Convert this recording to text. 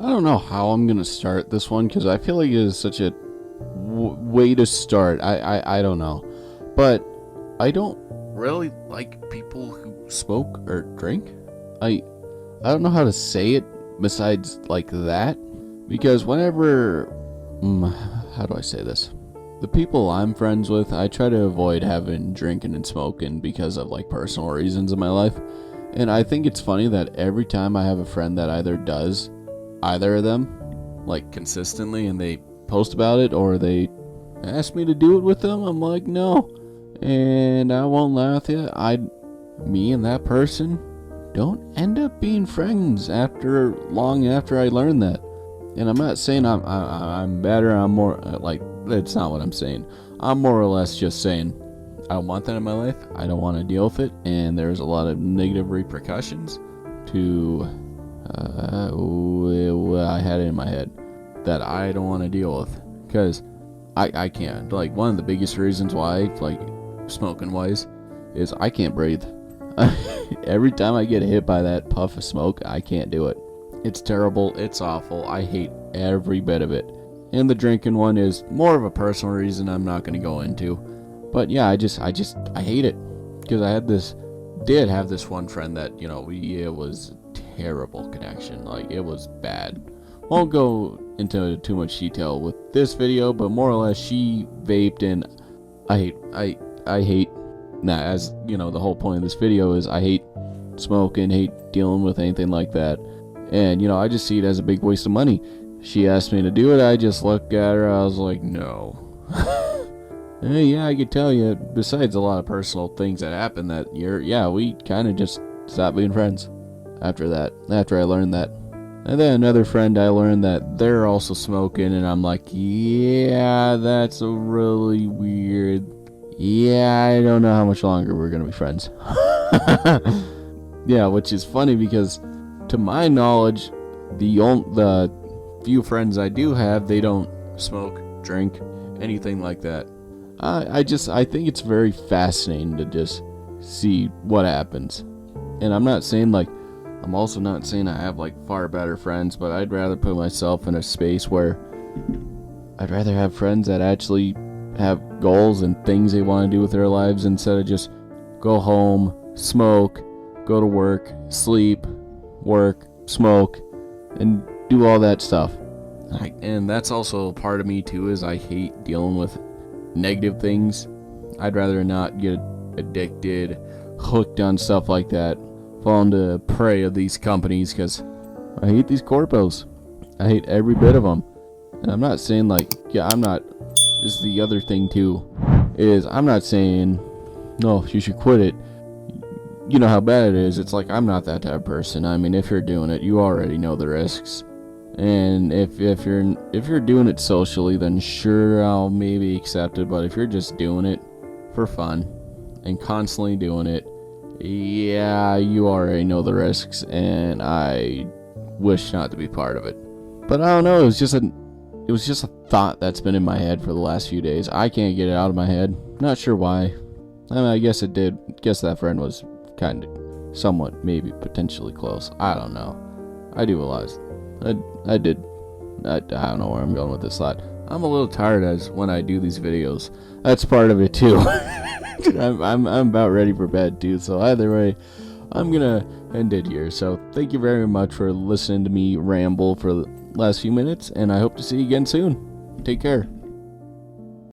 I don't know how I'm gonna start this one because I feel like it is such a way to start. I don't know, but I don't really like people who smoke or drink. I don't know how to say it besides like that, because whenever how do I say this? The people I'm friends with, I try to avoid having drinking and smoking because of like personal reasons in my life. And I think it's funny that every time I have a friend that either does either of them like consistently and they post about it or they ask me to do it with them, I'm like, no. And I won't lie with you, me and that person don't end up being friends long after I learned that. And I'm not saying I'm better. I'm more like, that's not what I'm saying. I'm more or less just saying I don't want that in my life. I don't want to deal with it, and there's a lot of negative repercussions to I had it in my head that I don't want to deal with, because I can't. Like, one of the biggest reasons why, like, smoking wise, is I can't breathe. Every time I get hit by that puff of smoke, I can't do it. It's terrible. It's awful. I hate every bit of it. And the drinking one is more of a personal reason I'm not going to go into. But yeah, I hate it, because I did have this one friend that, you know, it was a terrible connection. Like, it was bad. Won't go into too much detail with this video, but more or less she vaped, and I hate, as you know, the whole point of this video is I hate smoking, hate dealing with anything like that. And, you know, I just see it as a big waste of money. She asked me to do it, I just looked at her, I was like, no. Yeah, I could tell you, besides a lot of personal things that happened that year, yeah, we kind of just stopped being friends after that, after I learned that. And then another friend, I learned that they're also smoking, and I'm like, yeah, that's a really weird, yeah, I don't know how much longer we're gonna be friends. Yeah, which is funny because, to my knowledge, the few friends I do have, they don't smoke, drink, anything like that. I think it's very fascinating to just see what happens. And I'm also not saying I have like far better friends, but I'd rather put myself in a space where I'd rather have friends that actually have goals and things they want to do with their lives, instead of just go home, smoke, go to work, sleep, work, smoke, and do all that stuff. And that's also part of me too, is I hate dealing with negative things. I'd rather not get addicted, hooked on stuff like that, fall into prey of these companies, because I hate these corpos. I hate every bit of them. And I'm not saying like, yeah, this is the other thing too, is I'm not saying, no, you should quit it. You know how bad it is. It's like, I'm not that type of person. I mean, if you're doing it, you already know the risks. And if you're doing it socially, then sure, I'll maybe accept it. But if you're just doing it for fun and constantly doing it, yeah, you already know the risks, and I wish not to be part of it. But I don't know, it was just a thought that's been in my head for the last few days. I can't get it out of my head. Not sure why. I mean, I guess it did. Guess that friend was kind of, somewhat, maybe potentially close. I don't know. I do realize. I don't know where I'm going with this thought. I'm a little tired as when I do these videos. That's part of it too. I'm about ready for bed too. So either way, I'm gonna end it here. So thank you very much for listening to me ramble for the last few minutes, and I hope to see you again soon. Take care.